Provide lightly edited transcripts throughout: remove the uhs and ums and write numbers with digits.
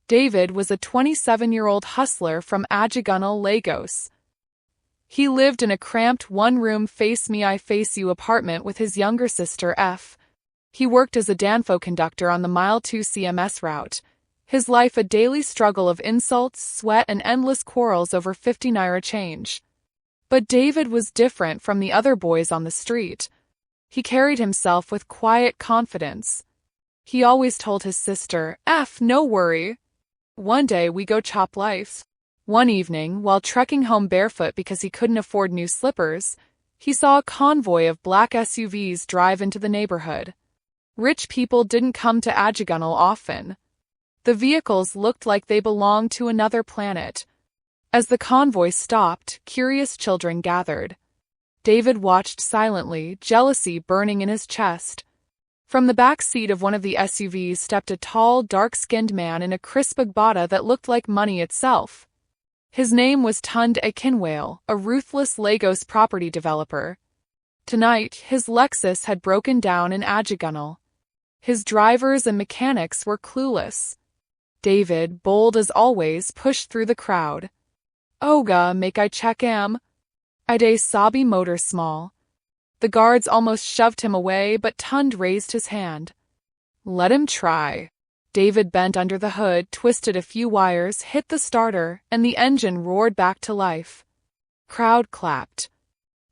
David was a 27-year-old hustler from Ajagunal, Lagos. He lived in a cramped one-room face-me-I-face-you apartment with his younger sister F. He worked as a Danfo conductor on the Mile 2 CMS route. His life a daily struggle of insults, sweat, and endless quarrels over 50 naira change. But David was different from the other boys on the street. He carried himself with quiet confidence. He always told his sister, "F, no worry. One day we go chop life." One evening, while trekking home barefoot because he couldn't afford new slippers, he saw a convoy of black SUVs drive into the neighborhood. Rich people didn't come to Ajagunal often. The vehicles looked like they belonged to another planet. As the convoy stopped, curious children gathered. David watched silently, jealousy burning in his chest. From the back seat of one of the SUVs stepped a tall, dark-skinned man in a crisp agbada that looked like money itself. His name was Tund Akinwale, a ruthless Lagos property developer. Tonight, his Lexus had broken down in Ajagunal. His drivers and mechanics were clueless. David, bold as always, pushed through the crowd. "Oga, make I check am? Ide sabi motor small." The guards almost shoved him away, but Tund raised his hand. "Let him try." David bent under the hood, twisted a few wires, hit the starter, and the engine roared back to life. Crowd clapped.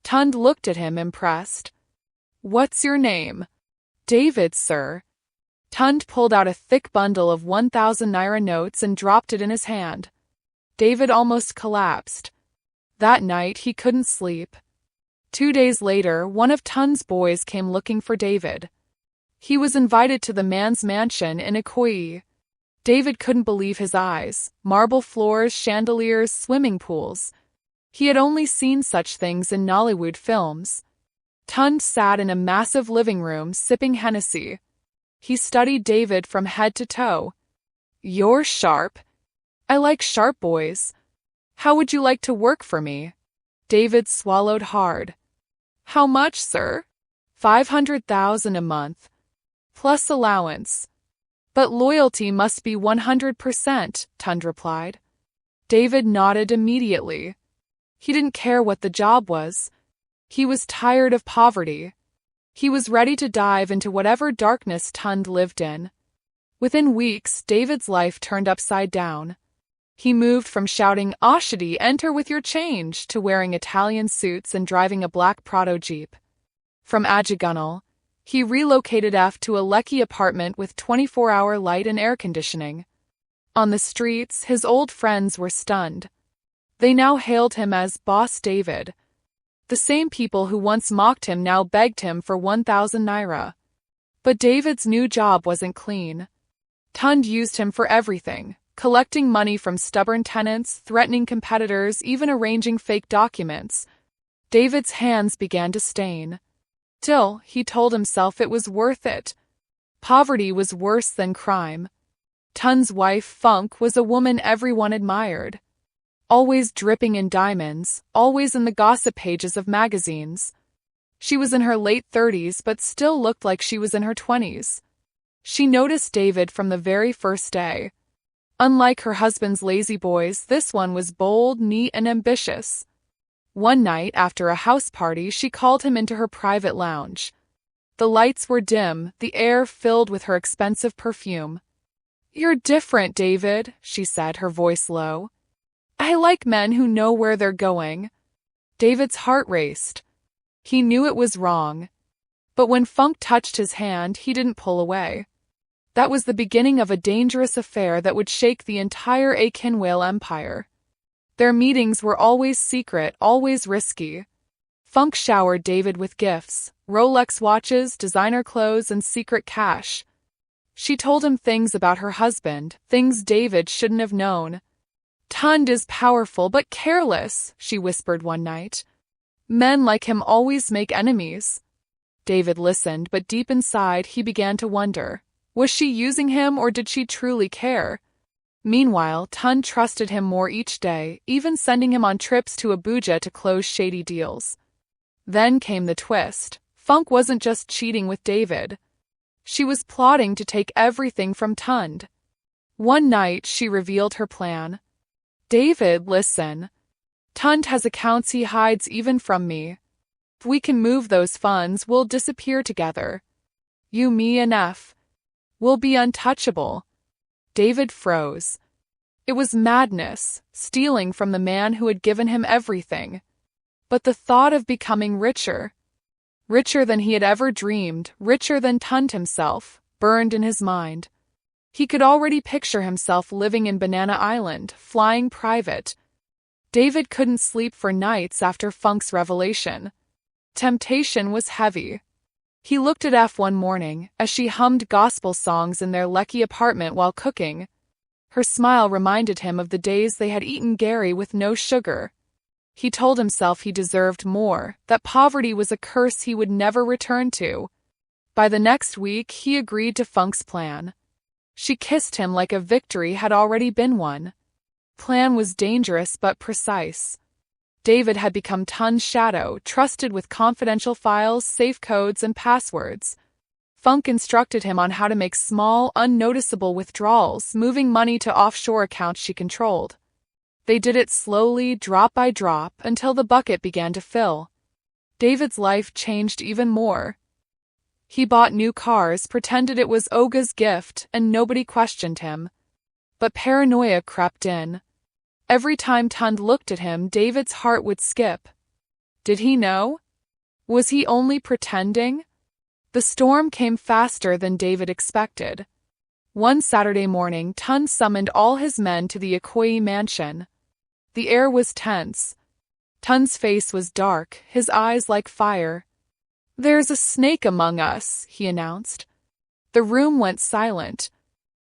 Tund looked at him, impressed. "What's your name?" "David, sir." Tund pulled out a thick bundle of 1,000 naira notes and dropped it in his hand. David almost collapsed. That night he couldn't sleep. 2 days later, one of Tund's boys came looking for David. He was invited to the man's mansion in Ikoyi. David couldn't believe his eyes. Marble floors, chandeliers, swimming pools. He had only seen such things in Nollywood films. Tund sat in a massive living room, sipping Hennessy. He studied David from head to toe. "You're sharp. I like sharp boys. How would you like to work for me?" David swallowed hard. "How much, sir?" 500,000 a month. Plus allowance. "But loyalty must be 100%, Tund replied. David nodded immediately. He didn't care what the job was. He was tired of poverty. He was ready to dive into whatever darkness Tund lived in. Within weeks, David's life turned upside down. He moved from shouting, "Oshidi, enter with your change," to wearing Italian suits and driving a black Prado Jeep. From Ajagunal, he relocated F to a Lekki apartment with 24-hour light and air conditioning. On the streets, his old friends were stunned. They now hailed him as Boss David. The same people who once mocked him now begged him for 1,000 naira. But David's new job wasn't clean. Tund used him for everything, collecting money from stubborn tenants, threatening competitors, even arranging fake documents. David's hands began to stain. Still, he told himself it was worth it. Poverty was worse than crime. Tund's wife, Funk, was a woman everyone admired. Always dripping in diamonds, always in the gossip pages of magazines. She was in her late 30s but still looked like she was in her 20s. She noticed David from the very first day. Unlike her husband's lazy boys, this one was bold, neat, and ambitious. One night, after a house party, she called him into her private lounge. The lights were dim, the air filled with her expensive perfume. "You're different, David," she said, her voice low. "I like men who know where they're going." David's heart raced. He knew it was wrong. But when Funk touched his hand, he didn't pull away. That was the beginning of a dangerous affair that would shake the entire Akinwale empire. Their meetings were always secret, always risky. Funk showered David with gifts, Rolex watches, designer clothes, and secret cash. She told him things about her husband, things David shouldn't have known. "Tund is powerful but careless," she whispered one night. "Men like him always make enemies." David listened, but deep inside he began to wonder. Was she using him or did she truly care? Meanwhile, Tund trusted him more each day, even sending him on trips to Abuja to close shady deals. Then came the twist. Funk wasn't just cheating with David. She was plotting to take everything from Tund. One night, she revealed her plan. David, listen. Tund has accounts he hides even from me. If we can move those funds, we'll disappear together. You, me, and F. We'll be untouchable. David froze. It was madness, stealing from the man who had given him everything. But the thought of becoming richer than he had ever dreamed, richer than Tund himself, burned in his mind. He could already picture himself living in Banana Island, flying private. David couldn't sleep for nights after Funk's revelation. Temptation was heavy. He looked at F one morning, as she hummed gospel songs in their Lekki apartment while cooking. Her smile reminded him of the days they had eaten Gary with no sugar. He told himself he deserved more, that poverty was a curse he would never return to. By the next week, he agreed to Funk's plan. She kissed him like a victory had already been won. Plan was dangerous but precise. David had become Tund's shadow, trusted with confidential files, safe codes, and passwords. Funk instructed him on how to make small, unnoticeable withdrawals, moving money to offshore accounts she controlled. They did it slowly, drop by drop, until the bucket began to fill. David's life changed even more. He bought new cars, pretended it was Oga's gift, and nobody questioned him. But paranoia crept in. Every time Tund looked at him, David's heart would skip. Did he know? Was he only pretending? The storm came faster than David expected. One Saturday morning, Tund summoned all his men to the Ikoyi mansion. The air was tense. Tund's face was dark, his eyes like fire. "There's a snake among us," he announced. The room went silent.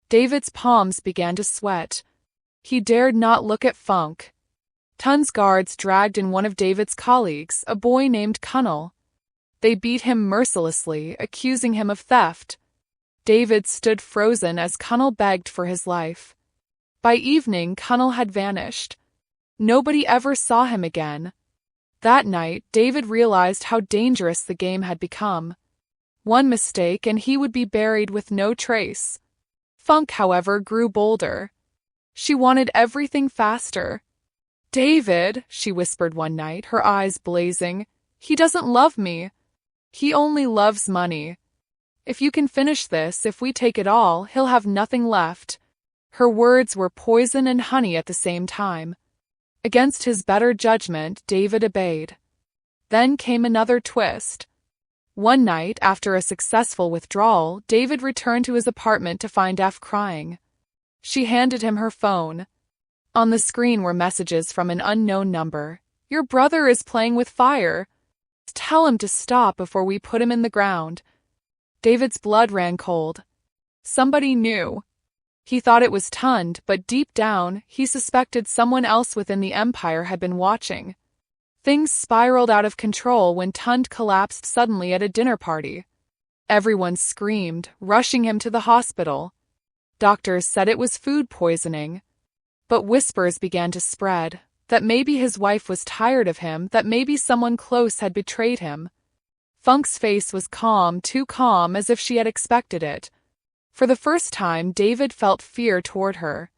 David's palms began to sweat. He dared not look at Funk. Tund's guards dragged in one of David's colleagues, a boy named Kunnel. They beat him mercilessly, accusing him of theft. David stood frozen as Kunnel begged for his life. By evening, Kunnel had vanished. Nobody ever saw him again. That night, David realized how dangerous the game had become. One mistake and he would be buried with no trace. Funk, however, grew bolder. She wanted everything faster. "David," she whispered one night, her eyes blazing, "he doesn't love me. He only loves money. If you can finish this, if we take it all, he'll have nothing left." Her words were poison and honey at the same time. Against his better judgment, David obeyed. Then came another twist. One night, after a successful withdrawal, David returned to his apartment to find F crying. She handed him her phone. On the screen were messages from an unknown number. "Your brother is playing with fire. Tell him to stop before we put him in the ground." David's blood ran cold. Somebody knew. He thought it was Tund, but deep down, he suspected someone else within the Empire had been watching. Things spiraled out of control when Tund collapsed suddenly at a dinner party. Everyone screamed, rushing him to the hospital. Doctors said it was food poisoning. But whispers began to spread, that maybe his wife was tired of him, that maybe someone close had betrayed him. Funk's face was calm, too calm, as if she had expected it. For the first time, David felt fear toward her.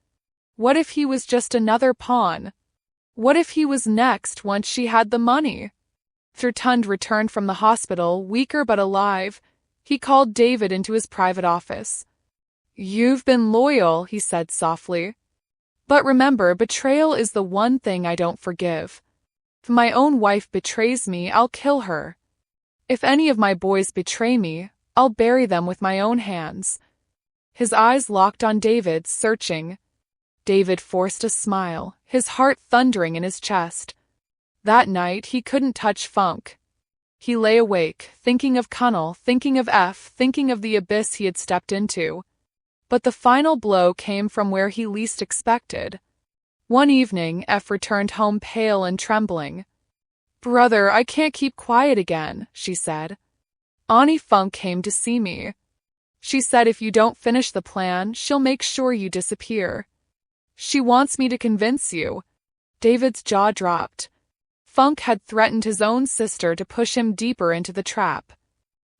What if he was just another pawn? What if he was next once she had the money? After Tund returned from the hospital, weaker but alive, he called David into his private office. "You've been loyal," he said softly. "But remember, betrayal is the one thing I don't forgive. If my own wife betrays me, I'll kill her. If any of my boys betray me, I'll bury them with my own hands." His eyes locked on David's, searching. David forced a smile, his heart thundering in his chest. That night, he couldn't touch Funk. He lay awake, thinking of Kunnel, thinking of F, thinking of the abyss he had stepped into. But the final blow came from where he least expected. One evening, F returned home pale and trembling. "Brother, I can't keep quiet again," she said. "Auntie Funk came to see me. She said if you don't finish the plan, she'll make sure you disappear. She wants me to convince you." David's jaw dropped. Funk had threatened his own sister to push him deeper into the trap.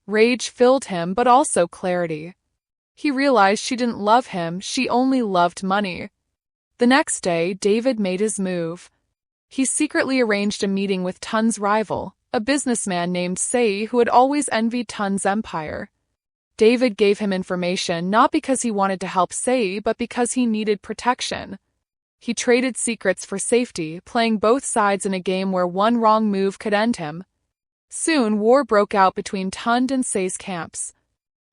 Rage filled him, but also clarity. He realized she didn't love him, she only loved money. The next day, David made his move. He secretly arranged a meeting with Tun's rival, a businessman named Sei who had always envied Tun's empire. David gave him information not because he wanted to help Sei, but because he needed protection. He traded secrets for safety, playing both sides in a game where one wrong move could end him. Soon, war broke out between Tun and Sei's camps.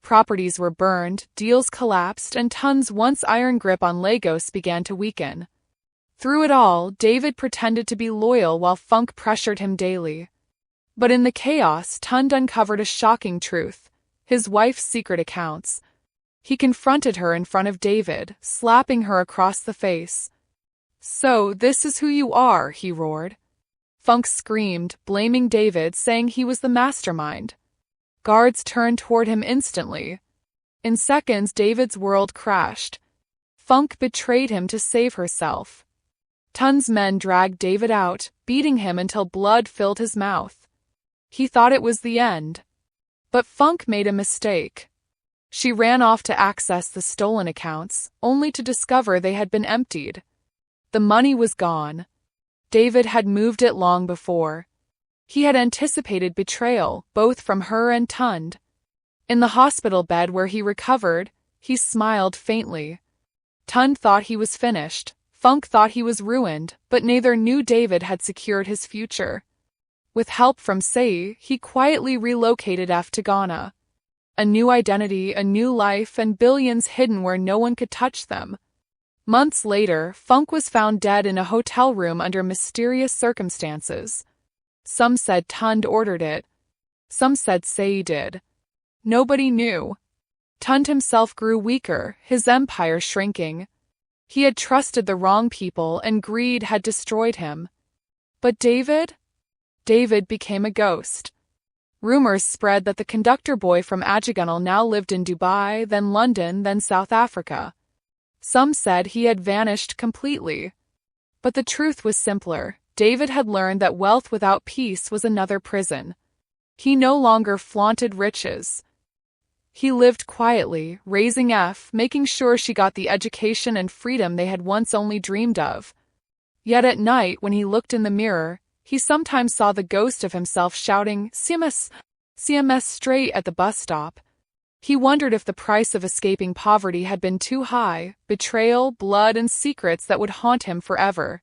Properties were burned, deals collapsed, and Tun's once iron grip on Lagos began to weaken. Through it all, David pretended to be loyal while Funk pressured him daily. But in the chaos, Tun uncovered a shocking truth: his wife's secret accounts. He confronted her in front of David, slapping her across the face. "So, this is who you are," he roared. Funk screamed, blaming David, saying he was the mastermind. Guards turned toward him instantly. In seconds, David's world crashed. Funk betrayed him to save herself. Tun's men dragged David out, beating him until blood filled his mouth. He thought it was the end. But Funk made a mistake. She ran off to access the stolen accounts, only to discover they had been emptied. The money was gone. David had moved it long before. He had anticipated betrayal, both from her and Tun. In the hospital bed where he recovered, he smiled faintly. Tun thought he was finished. Funk thought he was ruined, but neither knew David had secured his future. With help from Sei, he quietly relocated F to Ghana. A new identity, a new life, and billions hidden where no one could touch them. Months later, Funk was found dead in a hotel room under mysterious circumstances. Some said Tun ordered it. Some said Sei did. Nobody knew. Tun himself grew weaker, his empire shrinking. He had trusted the wrong people, and greed had destroyed him. But David? David became a ghost. Rumors spread that the conductor boy from Ajigunal now lived in Dubai, then London, then South Africa. Some said he had vanished completely. But the truth was simpler. David had learned that wealth without peace was another prison. He no longer flaunted riches. He lived quietly, raising F, making sure she got the education and freedom they had once only dreamed of. Yet at night, when he looked in the mirror, he sometimes saw the ghost of himself shouting, CMS, CMS straight at the bus stop. He wondered if the price of escaping poverty had been too high, betrayal, blood, and secrets that would haunt him forever.